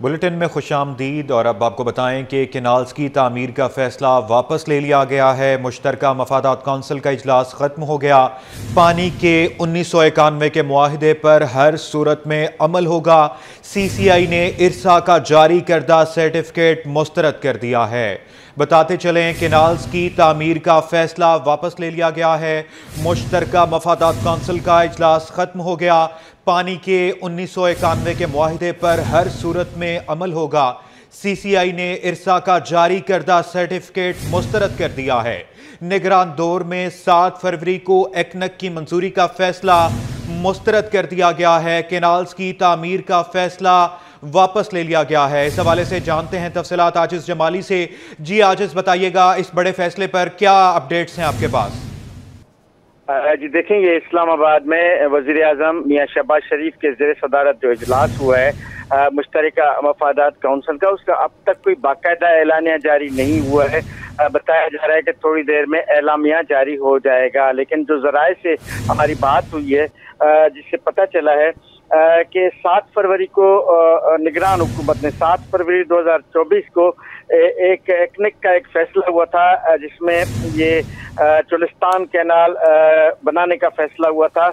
Bulletin میں خوش آمدید اور اب آپ کو بتائیں کہ کینالز کی تعمیر کا فیصلہ واپس لے لیا گیا ہے۔ مشترکہ مفادات کونسل کا اجلاس ختم ہو گیا۔ پانی کے 1991 کے معاہدے پر ہر صورت میں عمل ہوگا۔ سی سی آئی نے ارسا کا جاری کردہ سرٹیفکیٹ مسترد کر دیا ہے۔ بتاتے چلیں کینالز کی تعمیر کا فیصلہ واپس لے لیا گیا ہے۔ مشترکہ مفادات کونسل کا اجلاس ختم ہو گیا۔ پانی کے 1991 کے معاہدے پر ہر صورت میں عمل ہوگا۔ سی سی آئی نے ارسا کا جاری کردہ سرٹیفکیٹ مسترد کر دیا ہے۔ نگران دور میں 7 فروری کو ایکنک کی منظوری کا فیصلہ مسترد کر دیا گیا ہے۔ کینالز کی تعمیر کا فیصلہ واپس لے لیا گیا ہے۔ اس حوالے سے جانتے ہیں تفصیلات عاجز جمالی سے۔ جی عاجز، بتائیے گا اس بڑے فیصلے پر کیا اپڈیٹس ہیں آپ کے پاس؟ جی دیکھیں، یہ اسلام آباد میں وزیر اعظم میاں شہباز شریف کے زیر صدارت جو اجلاس ہوا ہے مشترکہ مفادات کونسل کا، اس کا اب تک کوئی باقاعدہ اعلانیہ جاری نہیں ہوا ہے۔ بتایا جا رہا ہے کہ تھوڑی دیر میں اعلامیہ جاری ہو جائے گا، لیکن جو ذرائع سے ہماری بات ہوئی ہے جس سے پتہ چلا ہے کہ 7 فروری کو نگران حکومت نے 7 فروری 2024 کو ایک ایکنک کا ایک فیصلہ ہوا تھا جس میں یہ چولستان کینال بنانے کا فیصلہ ہوا تھا،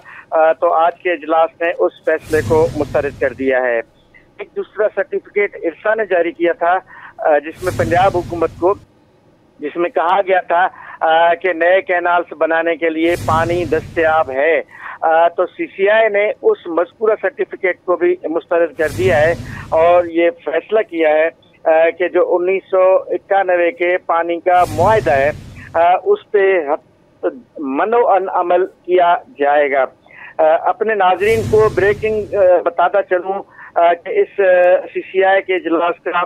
تو آج کے اجلاس نے اس فیصلے کو مسترد کر دیا ہے۔ ایک دوسرا سرٹیفکیٹ ارسا نے جاری کیا تھا جس میں پنجاب حکومت کو، جس میں کہا گیا تھا کہ نئے کینالز بنانے کے لیے پانی دستیاب ہے، تو سی سی آئی نے اس مذکورہ سرٹیفکیٹ کو بھی مسترد کر دیا ہے اور یہ فیصلہ کیا ہے کہ جو 1991 کے پانی کا معاہدہ ہے اس پہ منوعاً عمل کیا جائے گا۔ اپنے ناظرین کو بریکنگ بتاتا چلوں کہ اس سی سی آئی کے اجلاس کا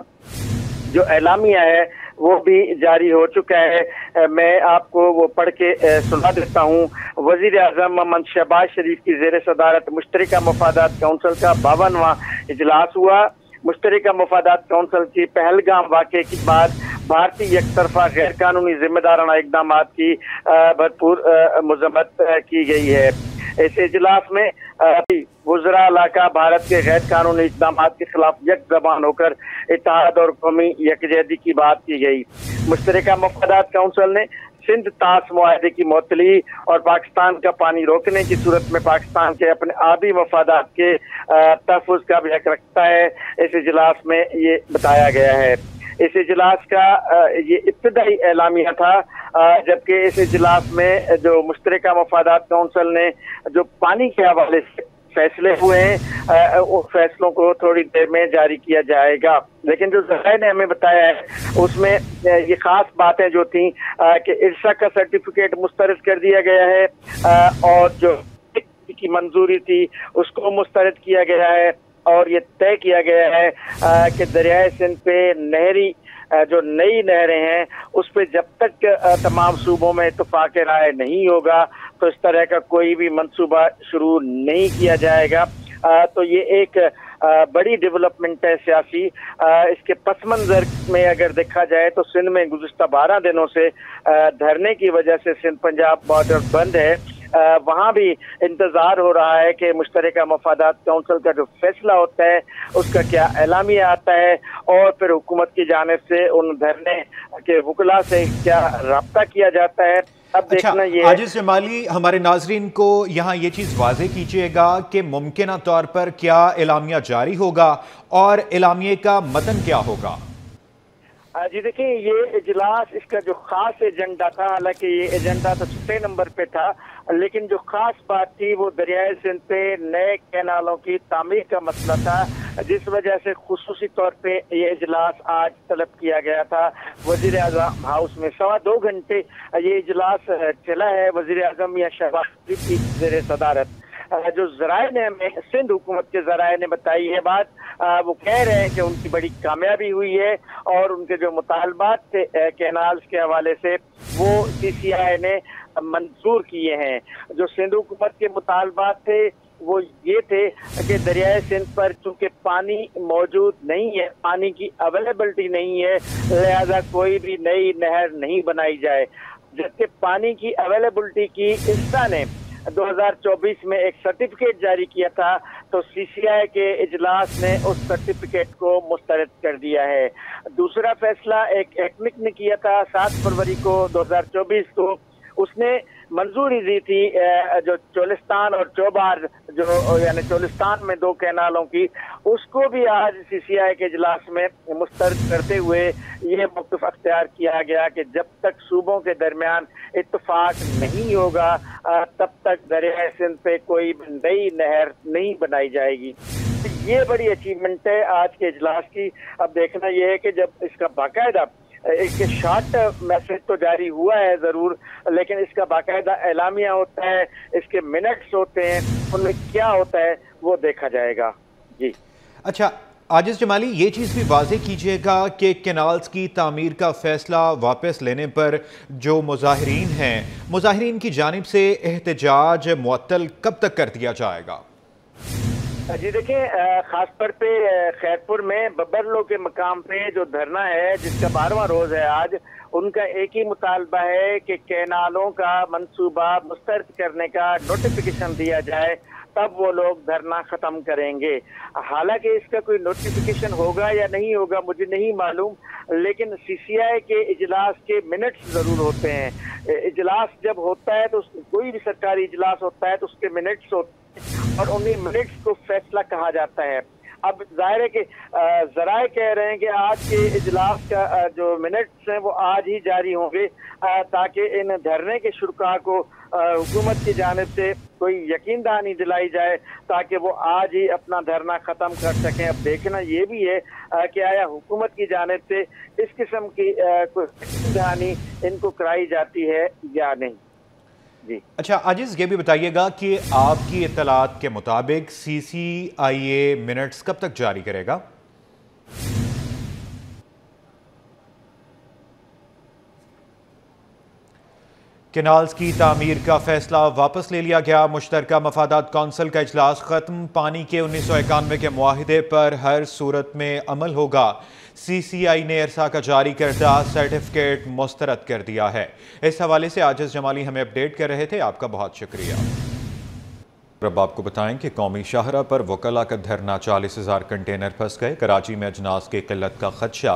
جو اعلامیہ ہے وہ بھی جاری ہو چکا ہے۔ میں آپ کو وہ پڑھ کے سنا دیتا ہوں۔ وزیر اعظم محمد شہباز شریف کی زیر صدارت مشترکہ مفادات کونسل کا 52واں اجلاس ہوا۔ مشترکہ مفادات کونسل کی پہلگام واقعے کے بعد بھارتی یک طرفہ غیر قانونی ذمہ دارانہ اقدامات کی بھرپور مذمت کی گئی ہے۔ اس اجلاس میں وزراء علاقہ بھارت کے غیر قانونی اقدامات کے خلاف یک زبان ہو کر اتحاد اور قومی یکجہتی کی بات کی گئی۔ مشترکہ مفادات کونسل نے سندھ طاس معاہدے کی معطلی اور پاکستان کا پانی روکنے کی صورت میں پاکستان کے اپنے آبی مفادات کے تحفظ کا بھی حق رکھتا ہے۔ اس اجلاس میں یہ بتایا گیا ہے۔ اس اجلاس کا یہ ابتدائی اعلامیہ تھا، جبکہ اس اجلاس میں جو مشترکہ مفادات کونسل نے جو پانی کے حوالے سے فیصلے ہوئے ہیں ان فیصلوں کو تھوڑی دیر میں جاری کیا جائے گا، لیکن جو ذرائع نے ہمیں بتایا ہے اس میں یہ خاص باتیں جو تھیں کہ ارسا کا سرٹیفکیٹ مسترد کر دیا گیا ہے اور جو کی منظوری تھی اس کو مسترد کیا گیا ہے، اور یہ طے کیا گیا ہے کہ دریائے سندھ پہ نہری جو نئی نہریں ہیں اس پہ جب تک تمام صوبوں میں اتفاق رائے نہیں ہوگا تو اس طرح کا کوئی بھی منصوبہ شروع نہیں کیا جائے گا۔ تو یہ ایک بڑی ڈیولپمنٹ ہے سیاسی۔ اس کے پس منظر میں اگر دیکھا جائے تو سندھ میں گزشتہ 12 دنوں سے دھرنے کی وجہ سے سندھ پنجاب بارڈر بند ہے۔ وہاں بھی انتظار ہو رہا ہے کہ مشترکہ مفادات کونسل کا جو فیصلہ ہوتا ہے اس کا کیا اعلامیہ آتا ہے اور پھر حکومت کی جانب سے ان دھرنے کے وکلاء سے کیا رابطہ کیا جاتا ہے۔ اب دیکھنا یہ عاجز جمالی، ہمارے ناظرین کو یہاں یہ چیز واضح کیجئے گا کہ ممکنہ طور پر کیا اعلامیہ جاری ہوگا اور اعلامیے کا متن کیا ہوگا؟ جی دیکھیں، یہ اجلاس اس کا جو خاص ایجنڈا تھا، حالانکہ یہ ایجنڈا تو 6 نمبر پہ تھا، لیکن جو خاص بات تھی وہ دریائے سندھ پہ نئے کینالوں کی تعمیر کا مسئلہ تھا، جس وجہ سے خصوصی طور پہ یہ اجلاس آج طلب کیا گیا تھا وزیر اعظم ہاؤس میں۔ 2.25 گھنٹے یہ اجلاس چلا ہے وزیر اعظم میاں شہباز شریف کی زیر صدارت۔ جو ذرائع نے ہمیں سندھ حکومت کے ذرائع نے بتائی ہے بات، وہ کہہ رہے ہیں کہ ان کی بڑی کامیابی ہوئی ہے اور ان کے جو مطالبات تھے کینالز کے حوالے سے وہ سی سی آئی نے منظور کیے ہیں۔ جو سندھ حکومت کے مطالبات تھے وہ یہ تھے کہ دریائے سندھ پر چونکہ پانی موجود نہیں ہے، پانی کی اویلیبلٹی نہیں ہے، لہذا کوئی بھی نئی نہر نہیں بنائی جائے، جبکہ پانی کی اویلیبلٹی کی ارسا نے 2024 में एक सर्टिफिकेट जारी किया था, तो CCI के इजलास ने उस सर्टिफिकेट को मुस्तरद कर दिया है। दूसरा फैसला एक एक्मिक ने किया था 7 फरवरी को 2024 को, उसने मंजूरी दी थी जो चोलिस्तान और चौबार जो यानी चोलिस्तान में 2 कैनालों की, उसको भी आज CCI के इजलास में मुस्तरद करते हुए ये मौक़िफ़ अख्तियार किया गया कि जब तक सूबों के दरमियान इत्तफाक नहीं होगा तब तक दरियाए सिंध पे कोई नई नहर नहीं बनाई जाएगी। ये बड़ी अचीवमेंट है आज के इजलास की। अब देखना ये है कि जब इसका बाकायदा एक शॉर्ट मैसेज तो जारी हुआ है ज़रूर, लेकिन इसका बाकायदा एलामिया होता है, इसके मिनट्स होते हैं, उनमें क्या होता है वो देखा जाएगा। जी अच्छा आजिज़ जमाली, ये चीज़ भी वाज़ेह कीजिएगा कि कैनाल्स की तामीर का फ़ैसला वापस लेने पर जो मुज़ाहिरीन हैं, मुज़ाहिरीन की जानिब से एहतजाज मुअत्तल कब तक कर दिया जाएगा? जी देखिए, खास तौर पे खैरपुर में बबरलो के मकाम पे जो धरना है जिसका 12वां रोज है आज, उनका एक ही मुतालबा है कि कैनालों का मंसूबा मुस्तरद करने का नोटिफिकेशन दिया जाए, तब वो लोग धरना खत्म करेंगे। हालांकि इसका कोई नोटिफिकेशन होगा या नहीं होगा मुझे नहीं मालूम, लेकिन CCI के इजलास के मिनट्स जरूर होते हैं। इजलास जब होता है तो कोई भी सरकारी इजलास होता है तो उसके मिनट्स होते हैं और उन्हीं मिनट्स को फैसला कहा जाता है। अब जाहिर है कि जराए कह रहे हैं कि आज के इजलास का जो मिनट्स हैं वो आज ही जारी होंगे, ताकि इन धरने के शुरका को हुकूमत की जानिब से कोई यकीन दहानी दिलाई जाए ताकि वो आज ही अपना धरना ख़त्म कर सकें। अब देखना ये भी है कि आया हुकूमत की जानिब से इस किस्म की कोई यकीन दहानी इनको कराई जाती है या नहीं। जी अच्छा आजिज़, ये भी बताइएगा कि आपकी इत्तलात के मुताबिक CCIA मिनट्स कब तक जारी करेगा? कैनाल्स की तामीर का फैसला वापस ले लिया गया। मुश्तरका मफादात कौंसिल का इजलास खत्म। पानी के 1991 के मुआहिदे पर हर सूरत में अमल होगा। CCI ने इरसा का जारी करदा सर्टिफिकेट मुस्तरद कर दिया है। इस हवाले से आजिज़ जमाली हमें अपडेट कर रहे थे, आपका बहुत शुक्रिया। अब आपको बताएं कि कौमी शाहरा पर वकला का धरना, 40,000 कंटेनर फंस गए। कराची में अजनास की किल्लत का खदशा।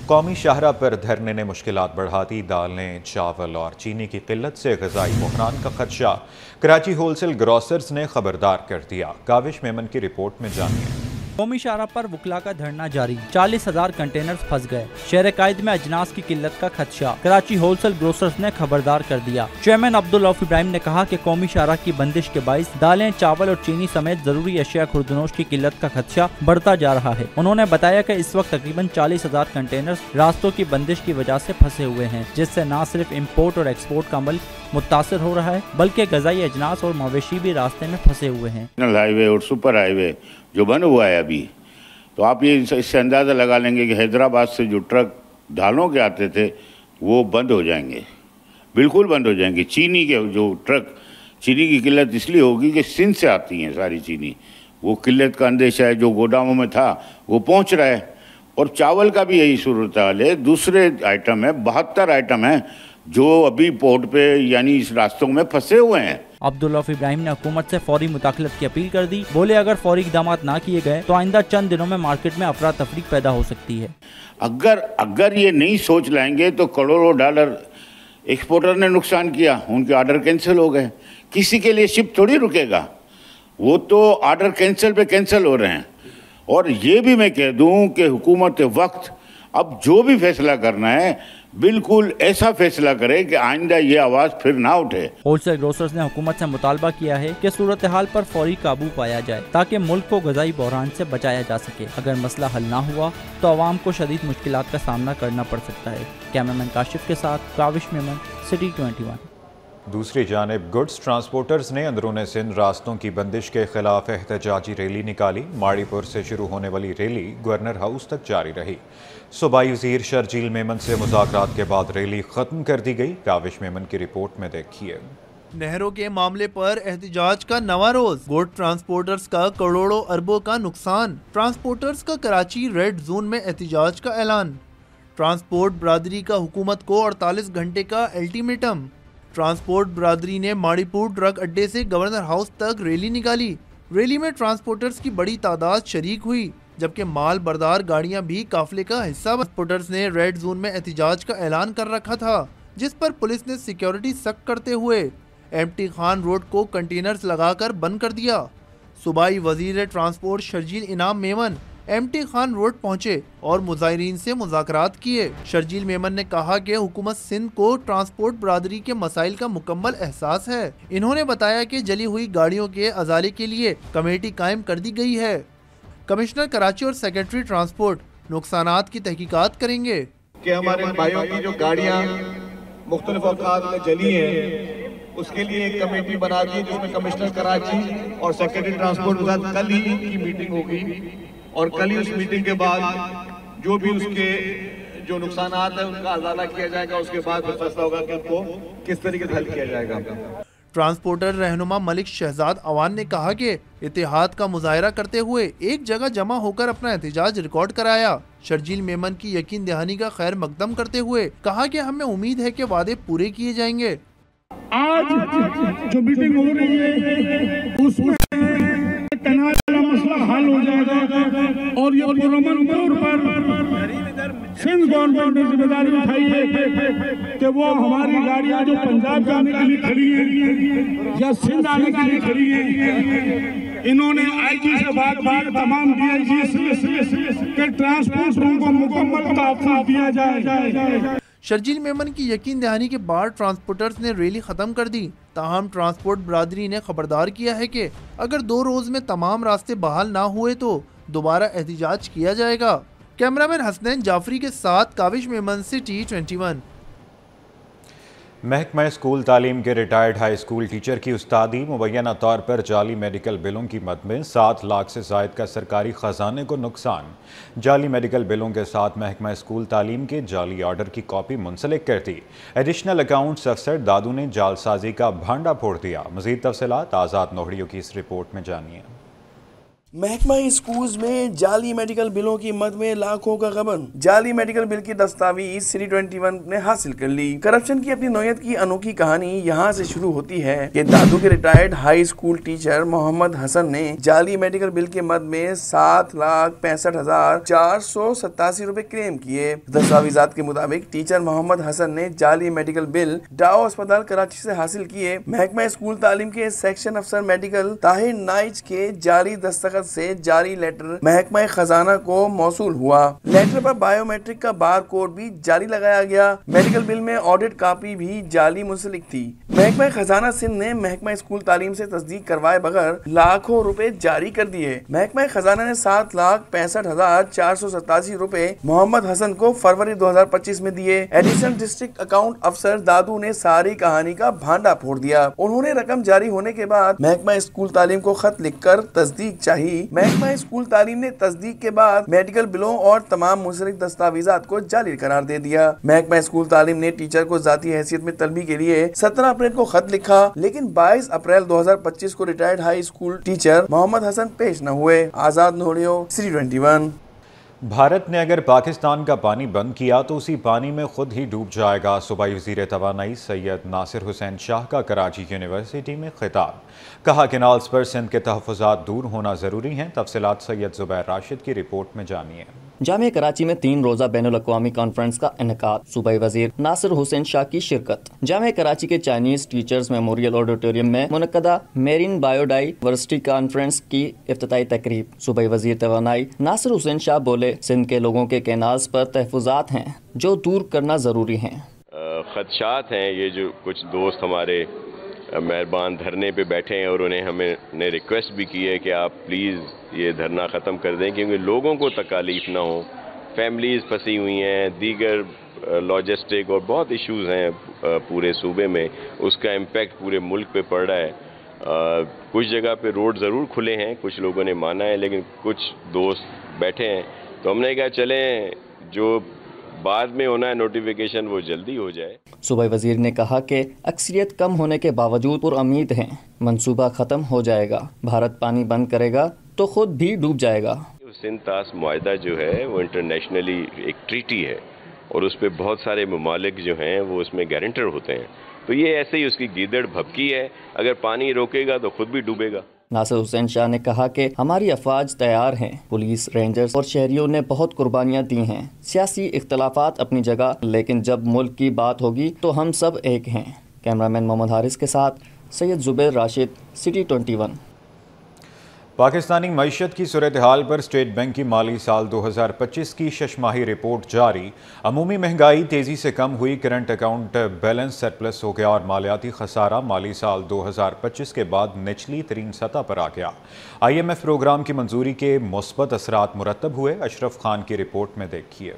कौमी शाहरा पर धरने ने मुश्किलात बढ़ा दी। दालें, चावल और चीनी की किल्लत से ग़िज़ाई बहरान का खदशा। कराची होलसेल ग्रोसर्स ने खबरदार कर दिया। काविश मेमन की रिपोर्ट में जानिए। कौमी शाहरा पर वकला का धरना जारी, 40,000 कंटेनर फंस गए। शहर कायद में अजनास की किल्लत का खदशा। कराची होलसेल ग्रोसर्स ने खबरदार कर दिया। चेयरमैन अब्दुल रऊफ इब्राहिम ने कहा कि कौमी शाहरा की बंदिश के बाइस दालें, चावल और चीनी समेत जरूरी अशिया खुर्दनोश की किल्लत का खदशा बढ़ता जा रहा है। उन्होंने बताया कि इस वक्त तकरीबन 40,000 कंटेनर रास्तों की बंदिश की वजह से फंसे हुए हैं, जिससे न सिर्फ इम्पोर्ट और एक्सपोर्ट का अमल मुतासर हो रहा है बल्कि गजाई अजनास और मवेशी भी रास्ते में फंसे हुए हैं। हाईवे और सुपर हाईवे जो बन हुआ है अभी, तो आप ये इससे अंदाज़ा लगा लेंगे कि हैदराबाद से जो ट्रक दालों के आते थे वो बंद हो जाएंगे, बिल्कुल बंद हो जाएंगे। चीनी के जो ट्रक, चीनी की किल्लत इसलिए होगी कि सिंध से आती हैं सारी चीनी, वो किल्लत का अंदेशा है, जो गोदामों में था वो पहुंच रहा है। और चावल का भी यही सूरत हाल है। दूसरे आइटम है, 72 आइटम हैं जो अभी पोर्ट पे यानी इस रास्तों में फंसे हुए हैं। अब्दुल रऊफ इब्राहिम ने हुकूमत से फौरी मुदाखलत की अपील कर दी। बोले अगर फौरी इक़दाम ना किए गए तो आइंदा चंद दिनों में मार्केट में अफरा तफरी पैदा हो सकती है। अगर ये नहीं सोच लाएंगे तो करोड़ों डॉलर एक्सपोर्टर ने नुकसान किया, उनके ऑर्डर कैंसिल हो गए। किसी के लिए शिप थोड़ी रुकेगा, वो तो ऑर्डर कैंसिल पे कैंसिल हो रहे हैं। और ये भी मैं कह दूं कि हुकूमत वक्त अब जो भी फैसला करना है बिल्कुल ऐसा फैसला करे कि आइंदा ये आवाज़ फिर ना उठे। होलसेल ग्रोसर्स ने हुकूमत से मुतालबा किया है कि सूरत हाल पर फौरी काबू पाया जाए ताकि मुल्क को गजाई बहरान से बचाया जा सके। अगर मसला हल ना हुआ तो अवाम को शदीद मुश्किलात का सामना करना पड़ सकता है। कैमरामैन काशिफ के साथ काविश मेमन, सिटी 21। दूसरी जानिब गुड्स ट्रांसपोर्टर्स ने अंदरूनी सिंध रास्तों की बंदिश के खिलाफ एहतजाजी रैली निकाली। माड़ीपुर से शुरू होने वाली रैली गवर्नर हाउस तक जारी रही। सूबाई वज़ीर शर्जील मेमन से मुज़ाकरात के बाद रैली ख़त्म कर दी गई। काविश मेमन की रिपोर्ट में देखिए। नहरों के मामले पर एहतजाज का नवा रोज। गुड ट्रांसपोर्टर्स का करोड़ों अरबों का नुकसान। ट्रांसपोर्टर्स का कराची रेड जोन में एहतजाज का ऐलान। ट्रांसपोर्ट बरादरी का हुकूमत को 48 घंटे का अल्टीमेटम। ट्रांसपोर्ट बरादरी ने माड़ीपुर ट्रक अड्डे से गवर्नर हाउस तक रैली निकाली। रैली में ट्रांसपोर्टर्स की बड़ी तादाद शरीक हुई, जबकि माल बरदार गाड़ियां भी काफिले का हिस्सा। ट्रांसपोर्टर्स ने रेड जोन में एहतिजाज का ऐलान कर रखा था, जिस पर पुलिस ने सिक्योरिटी सख्त करते हुए एमटी खान रोड को कंटेनर्स लगाकर बंद कर दिया। सूबाई वजीर ट्रांसपोर्ट शर्जील इनाम मेमन एमटी खान रोड पहुंचे और मुजाहिरीन से मुज़ाकरात किए। शर्जील मेमन ने कहा कि हुकूमत सिंध को ट्रांसपोर्ट बरादरी के मसाइल का मुकम्मल एहसास है। इन्होंने बताया कि जली हुई गाड़ियों के अजाले के लिए कमेटी कायम कर दी गई है। कमिश्नर कराची और सेक्रेटरी ट्रांसपोर्ट नुकसानात की तहकीकात करेंगे कि हमारे भाइयों की जो गाड़ियाँ मुख्तलिफ औकात में जली हैं, उसके लिए एक कमेटी बना दी जिसमें कमिश्नर कराची और सेक्रेटरी ट्रांसपोर्ट के साथ कल ही की मीटिंग होगी और कल ही उस मीटिंग के बाद जो भी उसके जो नुकसानात है उनका अजाला किया जाएगा। उसके बाद फिर फैसला होगा कि उनको किस तरीके से हल किया जाएगा। ट्रांसपोर्टर रहनुमा मलिक शहजाद अवान ने कहा कि इत्तेहाद का मुजाहरा करते हुए एक जगह जमा होकर अपना एहतिजाज रिकॉर्ड कराया। शर्जील मेमन की यकीन दहानी का खैर मकदम करते हुए कहा कि हमें उम्मीद है कि वादे पूरे किए जाएंगे। आज जो मीटिंग हो रही है उसमें कनाल का मसला हल हो जाएगा और ये पुरअमन तौर पर सिंध गवर्नमेंट ने जिम्मेदारी उठाई है कि वो हमारी गाड़ियां जो पंजाब जाने के लिए खड़ी हैं या सिंध आने के लिए खड़ी हैं, इन्होंने आईजी से बात तमाम डीआईजी के ट्रांसपोर्ट को मुकम्मल तहफ़्फ़ुज़ दिया जाए। शर्जील मेमन की यकीन दहानी के बाद ट्रांसपोर्टर्स ने रैली खत्म कर दी। ताहम ट्रांसपोर्ट बरादरी ने खबरदार किया है कि अगर 2 रोज में तमाम रास्ते बहाल ना हुए तो दोबारा एहतिजाज किया जाएगा। कैमरामैन हसनैन जाफरी के साथ काविश मेमन, सिटी 21। महकमा स्कूल तालीम के रिटायर्ड हाई स्कूल टीचर की उस्तादी मुबैना तौर पर जाली मेडिकल बिलों की मद में 7 लाख से ज़ायद का सरकारी ख़जाने को नुकसान। जाली मेडिकल बिलों के साथ महकमा स्कूल तालीम के जाली ऑर्डर की कॉपी मुंसलिक कर दी। एडिशनल अकाउंट्स अफसर दादू ने जालसाजी का भांडा फोड़ दिया। मज़ीद तफसीलात आज़ाद नोहड़ियों की इस रिपोर्ट में जानिए। महकमा स्कूल्स में जाली मेडिकल बिलों की मद में लाखों का गबन। जाली मेडिकल बिल की दस्तावेज सिटी 21 ने हासिल कर ली। करप्शन की अपनी नौयत की अनोखी कहानी यहाँ से शुरू होती है कि दादू के retired high school teacher Mohammad Hasan ने जाली मेडिकल बिल के मद में 7,65,487 रुपए क्लेम किए। दस्तावेजात के मुताबिक टीचर मोहम्मद हसन ने जाली मेडिकल बिल डाओ अस्पताल कराची से हासिल किए। महकमा स्कूल तालीम के सेक्शन अफसर मेडिकल ताहिर नाइच के जाली दस्तखत से जारी लेटर महकमा खजाना को मौसूल हुआ। लेटर पर बायोमेट्रिक का बार कोड भी जाली लगाया गया। मेडिकल बिल में ऑडिट कॉपी भी जाली मुंसलिक थी। महकमा खजाना सिंध ने महकमा स्कूल तालीम से तस्दीक करवाए बगैर लाखों रुपए जारी कर दिए। महकमा खजाना ने 7,65,487 रुपए मोहम्मद हसन को फरवरी 2025 में दिए। एडिशनल डिस्ट्रिक्ट अकाउंट अफसर दादू ने सारी कहानी का भांडा फोड़ दिया। उन्होंने रकम जारी होने के बाद महकमा स्कूल तालीम को खत लिखकर तस्दीक चाहिए। महकमा स्कूल तालीम ने तस्दीक के बाद मेडिकल बिलों और तमाम मुंसलिक दस्तावेजात को जाली करार दे दिया। महकमा स्कूल तालीम ने टीचर को जाती हैसियत में तलबी के लिए 17 अप्रैल को खत लिखा, लेकिन 22 अप्रैल 2025 को retired high school teacher Mohammad Hasan पेश न हुए। आजाद नोहड़ियों, सिटी 21। भारत ने अगर पाकिस्तान का पानी बंद किया तो उसी पानी में खुद ही डूब जाएगा। सूबाई वज़ीर तवानाई सैयद नासिर हुसैन शाह का कराची यूनिवर्सिटी में खिताब। कहा कैनाल्स पर सिंध के तहफ़्फ़ुज़ात दूर होना ज़रूरी हैं। तफसीलात सैयद ज़ुबैर राशिद की रिपोर्ट में जानिए। जामिया कराची में 3 रोज़ा बैनुल-अक़वामी कॉन्फ्रेंस का इनेकाद। सूबाई वज़ीर नासिर हुसैन शाह की शिरकत। जामिया कराची के चाइनीज टीचर्स मेमोरियल ऑडिटोरियम में मुनक्कदा मेरीन बायोडाइवर्सिटी कॉन्फ्रेंस की इफ्तिताई तकरीब। सूबाई वज़ीर तवानाई नासिर हुसैन शाह बोले, सिंध के लोगों के कैनाल्स पर तहफ़्फ़ुज़ात हैं जो दूर करना ज़रूरी हैं। ख़दशात हैं, ये जो कुछ दोस्त हमारे मेहरबान धरने पे बैठे हैं और हमने रिक्वेस्ट भी की है कि आप प्लीज़ ये धरना ख़त्म कर दें, क्योंकि लोगों को तकालीफ ना हो। फैमिलीज़ फंसी हुई हैं, दीगर लॉजिस्टिक और बहुत इश्यूज़ हैं पूरे सूबे में, उसका इम्पेक्ट पूरे मुल्क पे पड़ रहा है। कुछ जगह पे रोड ज़रूर खुले हैं, कुछ लोगों ने माना है, लेकिन कुछ दोस्त बैठे हैं, तो हमने कहा चलें जो बाद में होना है नोटिफिकेशन वो जल्दी हो जाए। सूबाई वजीर ने कहा कि अक्सरियत कम होने के बावजूद पुरउम्मीद हैं, मंसूबा ख़त्म हो जाएगा। भारत पानी बंद करेगा तो खुद भी डूब जाएगा। सिंध तास मुआहदा जो है वो इंटरनेशनली एक ट्रीटी है और उस पर बहुत सारे ममालिक जो हैं वो उसमें गारंटर होते हैं। تو یہ ایسے ہی اس کی گیدڑ بھبکی ہے، اگر پانی روکے گا تو خود بھی ڈوبے گا۔ ناصر حسین شاہ نے کہا کہ ہماری افواج تیار ہیں، پولیس، رینجرز اور شہریوں نے بہت قربانیاں دی ہیں۔ سیاسی اختلافات اپنی جگہ، لیکن جب ملک کی بات ہوگی تو ہم سب ایک ہیں۔ کیمرامین محمد حارث کے ساتھ سید زبیر راشد، سٹی 21۔ پاکستانی معیشت کی صورتحال پر اسٹیٹ بینک کی مالی سال 2025 کی شش ماہی رپورٹ جاری۔ عمومی مہنگائی تیزی سے کم ہوئی، کرنٹ اکاؤنٹ بیلنس سرپلس ہو گیا اور مالیاتی خسارہ مالی سال 2025 کے بعد نچلی ترین سطح پر آ گیا۔ IMF پروگرام کی منظوری کے مثبت اثرات مرتب ہوئے۔ اشرف خان کی رپورٹ میں دیکھیے۔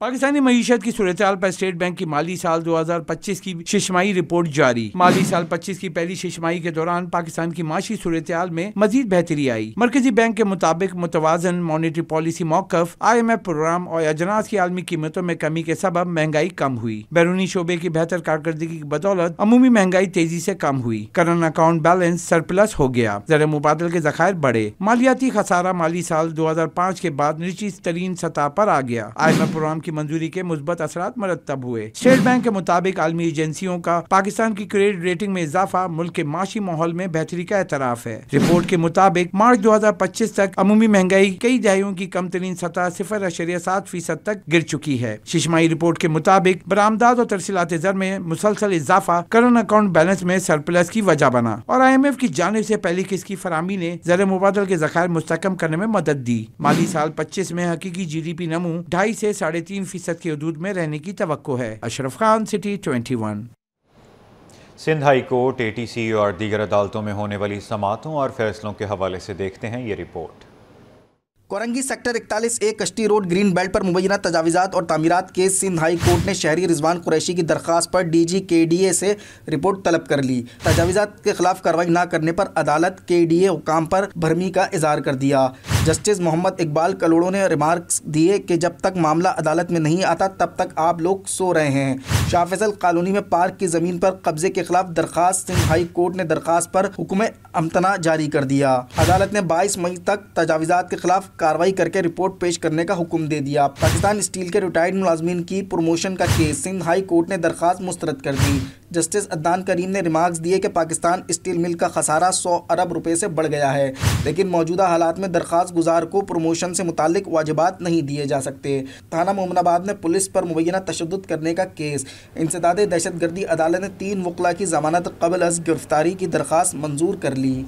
پاکستانی معیشت کی صورتحال پر اسٹیٹ بینک کی مالی سال 2025 کی ششماہی رپورٹ جاری۔ مالی سال 25 کی پہلی ششماہی کے دوران پاکستان کی معاشی صورتحال میں مزید بہتری آئی۔ مرکزی بینک کے مطابق متوازن مانیٹری پالیسی موقف، IMF پروگرام اور اجناس کی عالمی قیمتوں میں کمی کے سبب مہنگائی کم ہوئی۔ بیرونی شعبے کی بہتر کارکردگی کی بدولت عمومی مہنگائی تیزی سے کم ہوئی۔ کرنٹ اکاؤنٹ بیلنس سرپلس ہو گیا، زر مبادل کے ذخائر بڑھے۔ مالیاتی خسارہ مالی سال 2005 کے بعد نچلی ترین سطح پر آ گیا۔ IMF پروگرام کی منظوری کے مثبت اثرات مرتب ہوئے۔ اسٹیٹ بینک کے مطابق عالمی ایجنسیوں کا پاکستان کی کریڈٹ ریٹنگ میں اضافہ ملک کے معاشی ماحول میں بہتری کا اعتراف ہے۔ رپورٹ کے مطابق مارچ 2025 تک عمومی مہنگائی کئی دہائیوں کی کم ترین سطح 0.7% تک گر چکی ہے۔ ششماہی رپورٹ کے مطابق برآمدات اور ترسیلات زر میں مسلسل اضافہ کرنٹ اکاؤنٹ بیلنس میں سرپلس کی وجہ بنا اور IMF کی جانب سے پہلی قسط کی فراہمی نے زر مبادل کے ذخائر مستحکم کرنے میں مدد دی۔ مالی سال 25 میں حقیقی GDP نمو 2.5 سے 3.5% کی حدود میں رہنے کی توقع ہے۔ Ashraf Khan, city 21۔ Sindh high court, ATC اور دیگر عدالتوں میں ہونے والی سماعتوں اور فیصلوں کے حوالے سے دیکھتے ہیں یہ رپورٹ۔ کورنگی سیکٹر 41A کشتی روڈ گرین بیلٹ پر مبینہ تجاوزات اور تعمیرات کے سندھ ہائی کورٹ نے شہری رضوان قریشی کی درخواست پر DG KDA سے رپورٹ طلب کر لی۔ تجاوزات کے خلاف کارروائی نہ کرنے پر عدالت KDA حکام پر بھرمی کا اظہار کر دیا۔ جسٹس محمد اقبال کلوڑوں نے ریمارکس دیے کہ جب تک معاملہ عدالت میں نہیں آتا تب تک آپ لوگ سو رہے ہیں۔ شاہ فیصل کالونی میں پارک کی زمین پر قبضے کے خلاف درخواست، سندھ ہائی کورٹ نے درخواست پر حکم امتناع جاری کر دیا۔ عدالت نے 22 مئی تک تجاوزات کے خلاف کارروائی کر کے رپورٹ پیش کرنے کا حکم دے دیا۔ پاکستان اسٹیل کے ریٹائرڈ ملازمین کی پروموشن کا کیس، سندھ ہائی کورٹ نے درخواست مسترد کر دی۔ جسٹس عدنان کریم نے ریمارکس دیے کہ پاکستان اسٹیل مل کا خسارہ 100 ارب روپے سے بڑھ گیا ہے، لیکن موجودہ حالات میں درخواست گزار کو پروموشن سے متعلق واجبات نہیں دیے جا سکتے۔ تھانہ مومن آباد میں پولیس پر مبینہ تشدد کرنے کا کیس، انسداد دہشت گردی، عدالت نے 3 وکلاء کی ضمانت قبل از گرفتاری کی درخواست منظور کر لی۔